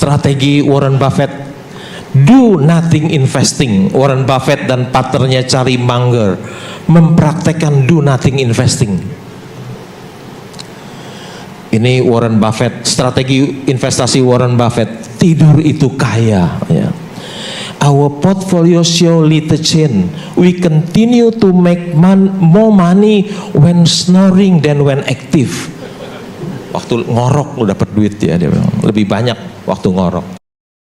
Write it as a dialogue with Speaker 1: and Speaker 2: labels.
Speaker 1: Strategi Warren Buffett, do nothing investing. Warren Buffett dan partnernya Charlie Munger mempraktekkan do nothing investing. Ini Warren Buffett, strategi investasi Warren Buffett, tidur itu kaya. Ya. Our portfolio show little change. We continue to make more money when snoring than when active. Waktu ngorok lu dapat duit ya, dia bilang. Lebih banyak waktu ngorok.